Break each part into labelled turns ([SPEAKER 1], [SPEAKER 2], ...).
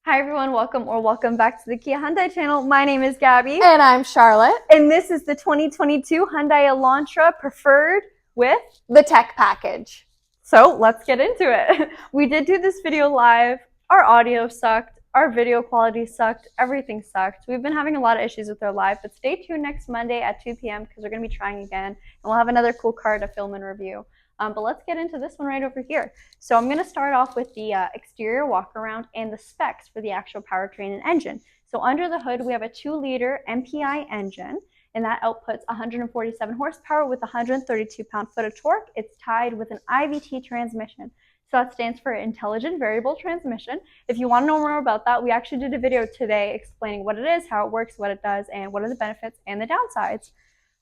[SPEAKER 1] Hi everyone, welcome back to the Kia Hyundai channel. My name is Gabi.
[SPEAKER 2] And I'm Charlotte.
[SPEAKER 1] And this is the 2022 Hyundai Elantra Preferred with
[SPEAKER 2] the tech package.
[SPEAKER 1] So let's get into it. We did do this video live. Our audio sucked, our video quality sucked, everything sucked. We've been having a lot of issues with our live, but stay tuned next Monday at 2 p.m. because we're going to be trying again. And we'll have another cool car to film and review. But let's get into this one right over here. So I'm going to start off with the exterior walk around and the specs for the actual powertrain and engine. So under the hood, we have a 2-liter MPI engine, and that outputs 147 horsepower with 132 pound-foot of torque. It's tied with an IVT transmission. So that stands for Intelligent Variable Transmission. If you want to know more about that, we actually did a video today explaining what it is, how it works, what it does, and what are the benefits and the downsides.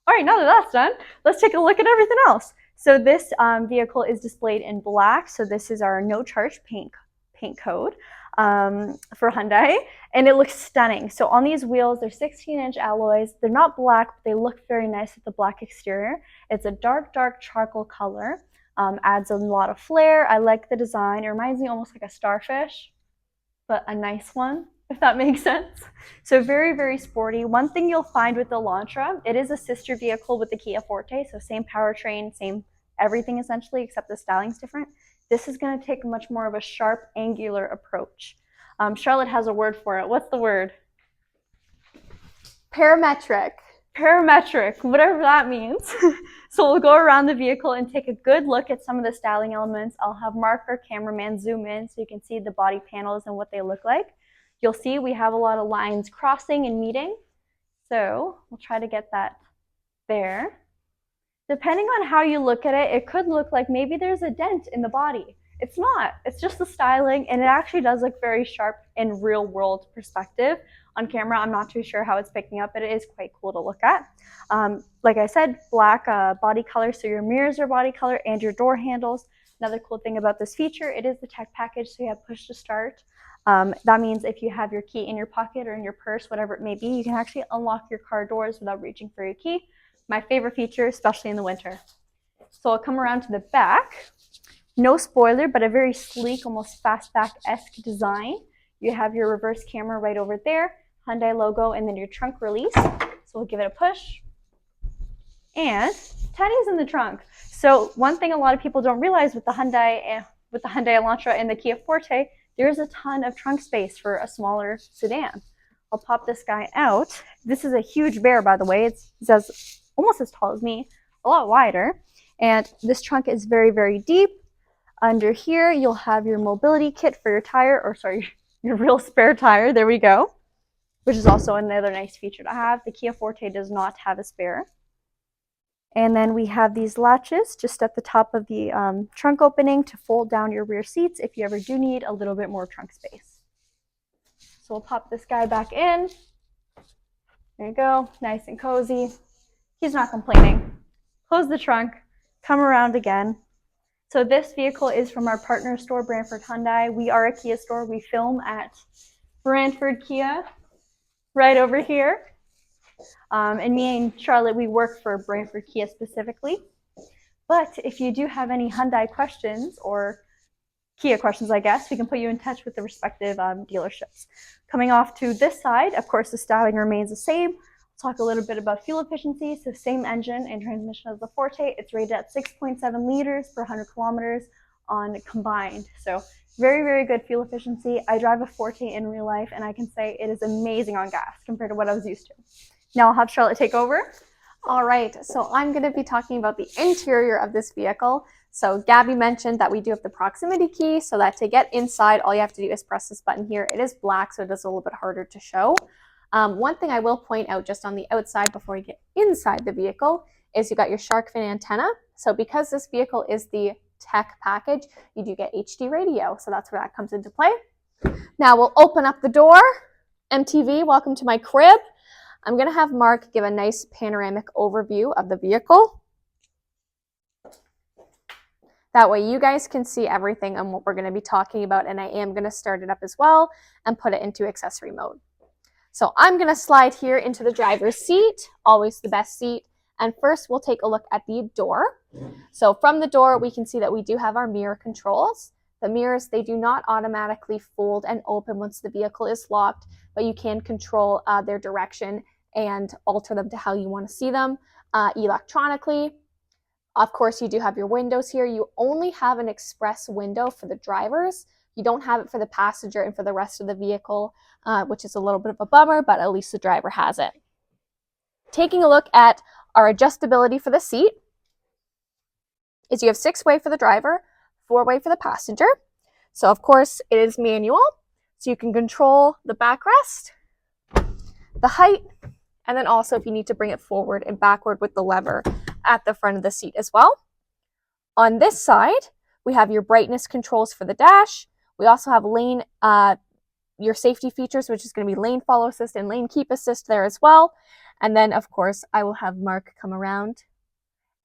[SPEAKER 1] All right, now that that's done, let's take a look at everything else. So this vehicle is displayed in black. So this is our no charge paint code for Hyundai, and it looks stunning. So on these wheels, they're 16-inch alloys. They're not black, but they look very nice with the black exterior. It's a dark charcoal color. Adds a lot of flair. I like the design. It reminds me almost like a starfish, but a nice one, if that makes sense. So very sporty. One thing you'll find with the Elantra, it is a sister vehicle with the Kia Forte, so same powertrain, same everything essentially, except the styling's different. This is going to take much more of a sharp, angular approach. Charlotte has a word for it. What's the word?
[SPEAKER 2] Parametric.
[SPEAKER 1] Parametric, whatever that means. So we'll go around the vehicle and take a good look at some of the styling elements. I'll have Mark, our cameraman, zoom in so you can see the body panels and what they look like. You'll see we have a lot of lines crossing and meeting. So we'll try to get that there. Depending on how you look at it, it could look like maybe there's a dent in the body. It's not. It's just the styling, and it actually does look very sharp in real-world perspective. On camera, I'm not too sure how it's picking up, but it is quite cool to look at. Like I said, black body color, so your mirrors are body color and your door handles. Another cool thing about this feature, it is the tech package, so you have push to start. That means if you have your key in your pocket or in your purse, whatever it may be, you can actually unlock your car doors without reaching for your key. My favorite feature, especially in the winter. So I'll come around to the back. No spoiler, but a very sleek, almost fastback-esque design. You have your reverse camera right over there, Hyundai logo, and then your trunk release. So we'll give it a push. And Teddy's in the trunk. So one thing a lot of people don't realize with the Hyundai Elantra and the Kia Forte, there's a ton of trunk space for a smaller sedan. I'll pop this guy out. This is a huge bear, by the way. It's almost as tall as me, a lot wider. And this trunk is very deep. Under here, you'll have your mobility kit for your tire, or sorry, your real spare tire. There we go, which is also another nice feature to have. The Kia Forte does not have a spare. And then we have these latches just at the top of the trunk opening to fold down your rear seats if you ever do need a little bit more trunk space. So we'll pop this guy back in. There you go, nice and cozy. He's not complaining. Close the trunk, come around again. So this vehicle is from our partner store, Brantford Hyundai. We are a Kia store. We film at Brantford Kia, right over here. And me and Charlotte, we work for Brantford Kia specifically. But if you do have any Hyundai questions or Kia questions, I guess, we can put you in touch with the respective dealerships. Coming off to this side, of course, the styling remains the same. Talk a little bit about fuel efficiency. So same engine and transmission as the Forte. It's rated at 6.7 liters per 100 kilometers on combined. So very good fuel efficiency. I drive a Forte in real life, and I can say it is amazing on gas compared to what I was used to. Now I'll have Charlotte take over.
[SPEAKER 2] All right, so I'm going to be talking about the interior of this vehicle. So Gabi mentioned that we do have the proximity key, so that to get inside, all you have to do is press this button here. It is black, so it is a little bit harder to show. One thing I will point out just on the outside before you get inside the vehicle is you got your shark fin antenna. So because this vehicle is the tech package, you do get HD radio. So that's where that comes into play. Now we'll open up the door. MTV, welcome to my crib. I'm going to have Mark give a nice panoramic overview of the vehicle. That way you guys can see everything and what we're going to be talking about. And I am going to start it up as well and put it into accessory mode. So I'm going to slide here into the driver's seat, always the best seat. And first we'll take a look at the door. So from the door, we can see that we do have our mirror controls. The mirrors, they do not automatically fold and open once the vehicle is locked, but you can control their direction and alter them to how you want to see them electronically. Of course, you do have your windows here. You only have an express window for the drivers. You don't have it for the passenger and for the rest of the vehicle, which is a little bit of a bummer, but at least the driver has it. Taking a look at our adjustability for the seat is you have 6-way for the driver, 4-way for the passenger. So of course it is manual, so you can control the backrest, the height, and then also if you need to bring it forward and backward with the lever at the front of the seat as well. On this side, we have your brightness controls for the dash. We also have lane, your safety features, which is going to be lane follow assist and lane keep assist there as well. And then of course I will have Mark come around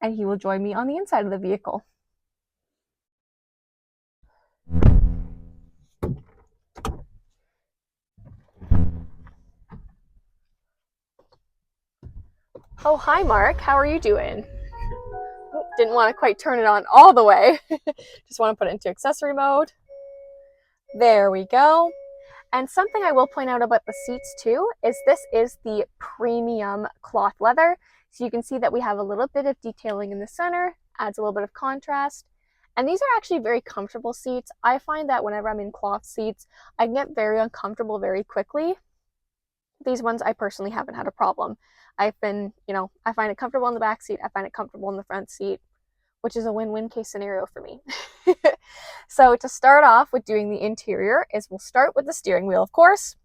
[SPEAKER 2] and he will join me on the inside of the vehicle. Oh, hi Mark, how are you doing? Oh, didn't want to quite turn it on all the way. Just want to put it into accessory mode. There we go. And something I will point out about the seats too is this is the premium cloth leather. So you can see that we have a little bit of detailing in the center, adds a little bit of contrast. And these are actually very comfortable seats. I find that whenever I'm in cloth seats, I can get very uncomfortable very quickly. These ones I personally haven't had a problem. I've been, I find it comfortable in the back seat, I find it comfortable in the front seat, which is a win-win case scenario for me. So to start off with doing the interior is we'll start with the steering wheel, of course.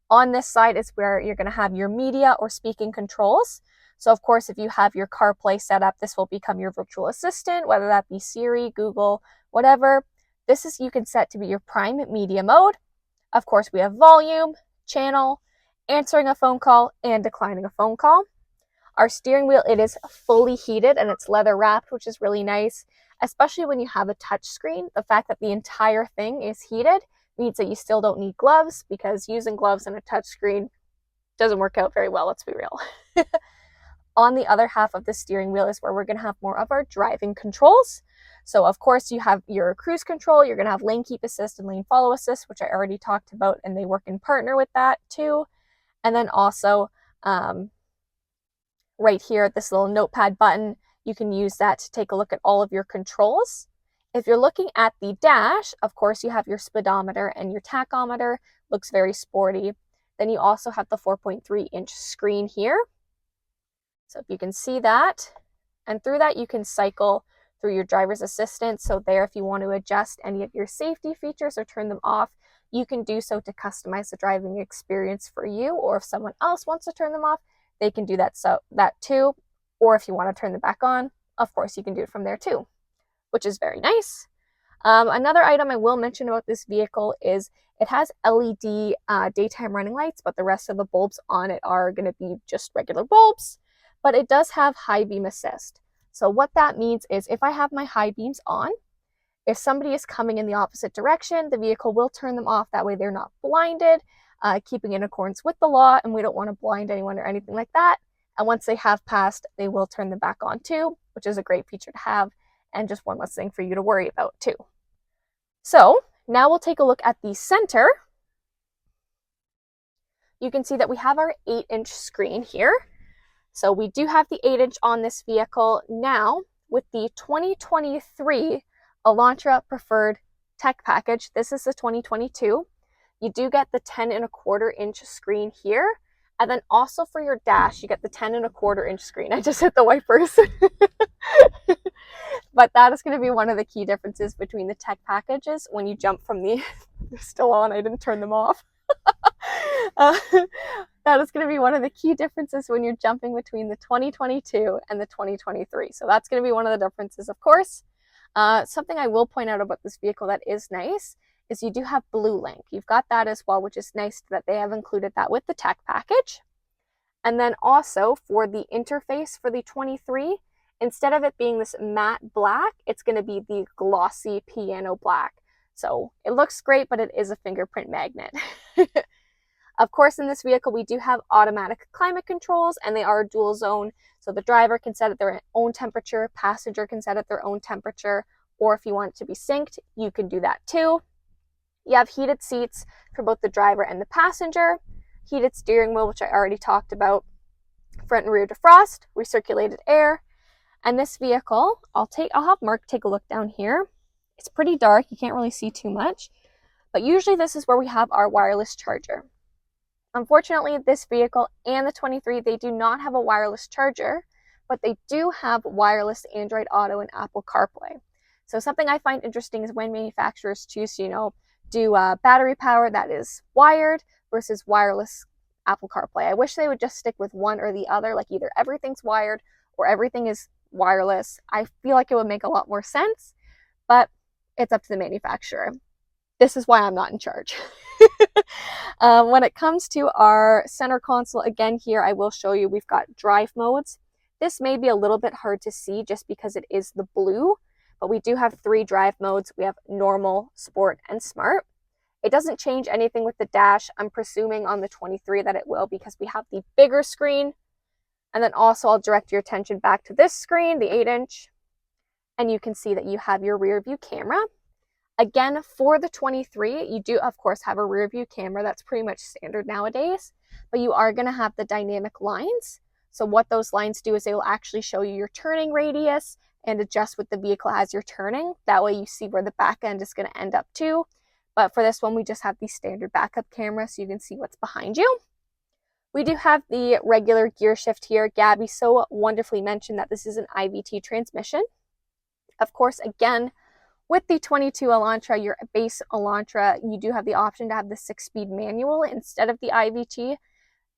[SPEAKER 2] On this side is where you're going to have your media or speaking controls. So of course, if you have your CarPlay set up, this will become your virtual assistant, whether that be Siri, Google, whatever. This is you can set to be your prime media mode. Of course, we have volume, channel, answering a phone call, and declining a phone call. Our steering wheel, it is fully heated and it's leather wrapped, which is really nice, especially when you have a touch screen. The fact that the entire thing is heated means that you still don't need gloves, because using gloves and a touch screen doesn't work out very well, let's be real. On the other half of the steering wheel is where we're going to have more of our driving controls. So of course you have your cruise control, you're going to have lane keep assist and lane follow assist, which I already talked about, and they work in partner with that too. And then also right here, this little notepad button, you can use that to take a look at all of your controls. If you're looking at the dash, of course you have your speedometer and your tachometer, looks very sporty. Then you also have the 4.3-inch screen here. So if you can see that, and through that you can cycle through your driver's assistant. So there, if you want to adjust any of your safety features or turn them off, you can do so to customize the driving experience for you, or if someone else wants to turn them off, they can do that too. Or if you want to turn them back on, of course you can do it from there too, which is very nice. Another item I will mention about this vehicle is it has LED daytime running lights, but the rest of the bulbs on it are going to be just regular bulbs, but it does have high beam assist. So what that means is if I have my high beams on, if somebody is coming in the opposite direction, the vehicle will turn them off. That way they're not blinded, keeping in accordance with the law, and we don't want to blind anyone or anything like that. And once they have passed, they will turn them back on too, which is a great feature to have, and just one less thing for you to worry about too. So now we'll take a look at the center. You can see that we have our 8-inch screen here. So we do have the 8-inch on this vehicle. Now with the 2023 Elantra Preferred Tech package, this is the 2022, you do get the 10.25-inch screen here. And then also for your dash, you get the 10.25-inch screen. I just hit the wipers. But that is going to be one of the key differences between the tech packages when you jump from the, they're still on, I didn't turn them off. That is going to be one of the key differences when you're jumping between the 2022 and the 2023. So that's going to be one of the differences, of course. Something I will point out about this vehicle that is nice is you do have Blue Link. You've got that as well, which is nice that they have included that with the tech package. And then also for the interface for the 23, instead of it being this matte black, it's going to be the glossy piano black. So it looks great, but it is a fingerprint magnet. Of course, in this vehicle, we do have automatic climate controls, and they are dual zone. So the driver can set at their own temperature, passenger can set at their own temperature. or if you want it to be synced, you can do that too. You have heated seats for both the driver and the passenger, heated steering wheel, which I already talked about, front and rear defrost, recirculated air. And this vehicle, I'll have Mark take a look down here. It's pretty dark, you can't really see too much, but usually this is where we have our wireless charger. Unfortunately, this vehicle and the 23, they do not have a wireless charger, but they do have wireless Android Auto and Apple CarPlay. So something I find interesting is when manufacturers choose to, do battery power that is wired versus wireless Apple CarPlay. I wish they would just stick with one or the other, like either everything's wired or everything is wireless. I feel like it would make a lot more sense, but it's up to the manufacturer. This is why I'm not in charge. When it comes to our center console, again here I will show you we've got drive modes. This may be a little bit hard to see just because it is the blue, but we do have 3 drive modes. We have normal, sport, and smart. It doesn't change anything with the dash. I'm presuming on the 23 that it will because we have the bigger screen. And then also I'll direct your attention back to this screen, the 8-inch, and you can see that you have your rear view camera. Again, for the 23, you do of course have a rear view camera. That's pretty much standard nowadays, but you are going to have the dynamic lines. So what those lines do is they will actually show you your turning radius and adjust with the vehicle as you're turning. That way you see where the back end is going to end up too. But for this one, we just have the standard backup camera so you can see what's behind you. We do have the regular gear shift here. Gabi so wonderfully mentioned that this is an IVT transmission. Of course, again, with the 22 Elantra, your base Elantra, you do have the option to have the 6-speed manual instead of the IVT.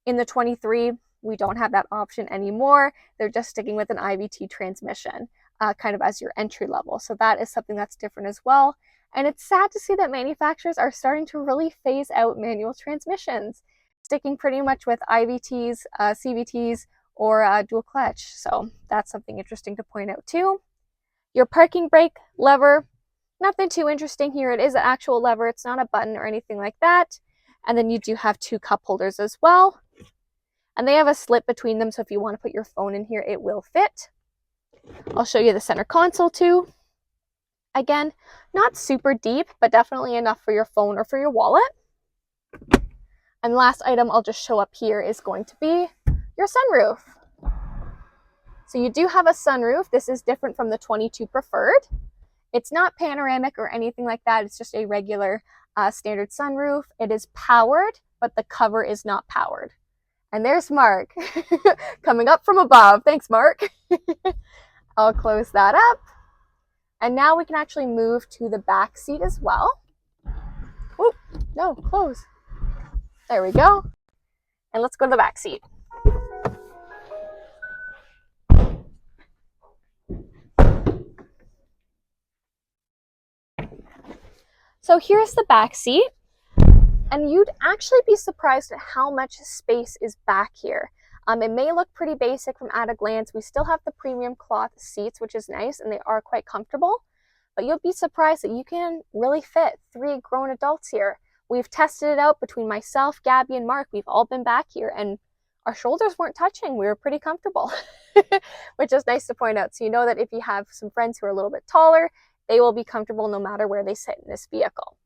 [SPEAKER 2] In the 23, we don't have that option anymore. They're just sticking with an IVT transmission, kind of as your entry level. So that is something that's different as well. And it's sad to see that manufacturers are starting to really phase out manual transmissions, sticking pretty much with IVTs, CVTs, or dual clutch. So that's something interesting to point out too. Your parking brake lever, nothing too interesting here. It is an actual lever. It's not a button or anything like that. And then you do have 2 cup holders as well. And they have a slit between them, so if you want to put your phone in here, it will fit. I'll show you the center console too. Again, not super deep, but definitely enough for your phone or for your wallet. And the last item I'll just show up here is going to be your sunroof. So you do have a sunroof. This is different from the 22 Preferred. It's not panoramic or anything like that. It's just a regular standard sunroof. It is powered, but the cover is not powered. And there's Mark coming up from above. Thanks, Mark. I'll close that up. And now we can actually move to the back seat as well. Oop, no, close. There we go. And let's go to the back seat. So here's the back seat. And you'd actually be surprised at how much space is back here. It may look pretty basic from at a glance. We still have the premium cloth seats, which is nice, and they are quite comfortable. But you'll be surprised that you can really fit 3 grown adults here. We've tested it out between myself, Gabi, and Mark. We've all been back here, and our shoulders weren't touching. We were pretty comfortable, which is nice to point out. So you know that if you have some friends who are a little bit taller, they will be comfortable no matter where they sit in this vehicle.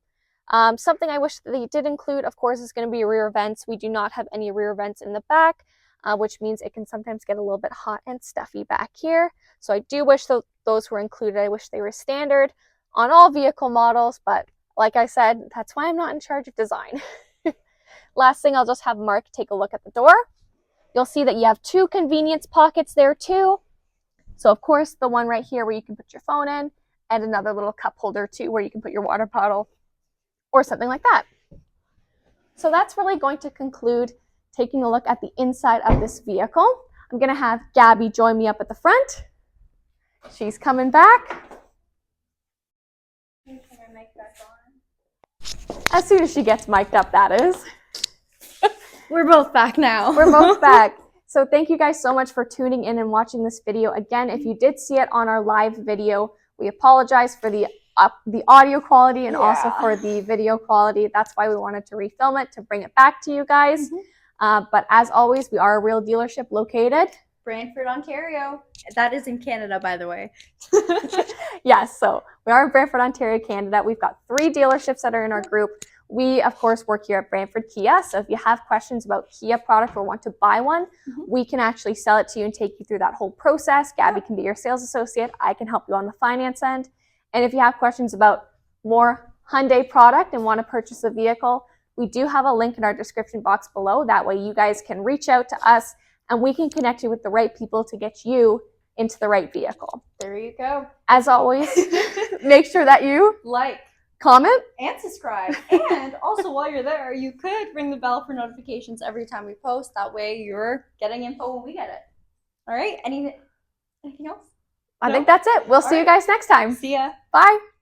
[SPEAKER 2] Something I wish they did include, of course, is going to be rear vents. We do not have any rear vents in the back, which means it can sometimes get a little bit hot and stuffy back here. So I do wish those were included. I wish they were standard on all vehicle models, but like I said, that's why I'm not in charge of design. Last thing, I'll just have Mark take a look at the door. You'll see that you have 2 convenience pockets there too. So of course, the one right here where you can put your phone in, and another little cup holder too where you can put your water bottle or something like that. So that's really going to conclude taking a look at the inside of this vehicle. I'm going to have Gabi join me up at the front. She's coming back. As soon as she gets mic'd up, that is.
[SPEAKER 1] We're both back now.
[SPEAKER 2] We're both back. So thank you guys so much for tuning in and watching this video. Again, if you did see it on our live video, we apologize for the audio quality and also for the video quality. That's why we wanted to refilm it, to bring it back to you guys. But as always, we are a real dealership located
[SPEAKER 1] Brantford, Ontario. That is in Canada, by the way.
[SPEAKER 2] Yes, so we are in Brantford, Ontario, Canada. We've got 3 dealerships that are in our group. We, of course, work here at Brantford Kia. So if you have questions about Kia product or want to buy one, we can actually sell it to you and take you through that whole process. Gabi can be your sales associate. I can help you on the finance end. And if you have questions about more Hyundai product and want to purchase a vehicle, we do have a link in our description box below. That way you guys can reach out to us and we can connect you with the right people to get you into the right vehicle.
[SPEAKER 1] There you go.
[SPEAKER 2] As always, make sure that you
[SPEAKER 1] like,
[SPEAKER 2] comment,
[SPEAKER 1] and subscribe. And also, while you're there, you could ring the bell for notifications every time we post. That way you're getting info when we get it. All right? Anything else?
[SPEAKER 2] I think that's it. We'll see you guys next time.
[SPEAKER 1] See ya.
[SPEAKER 2] Bye.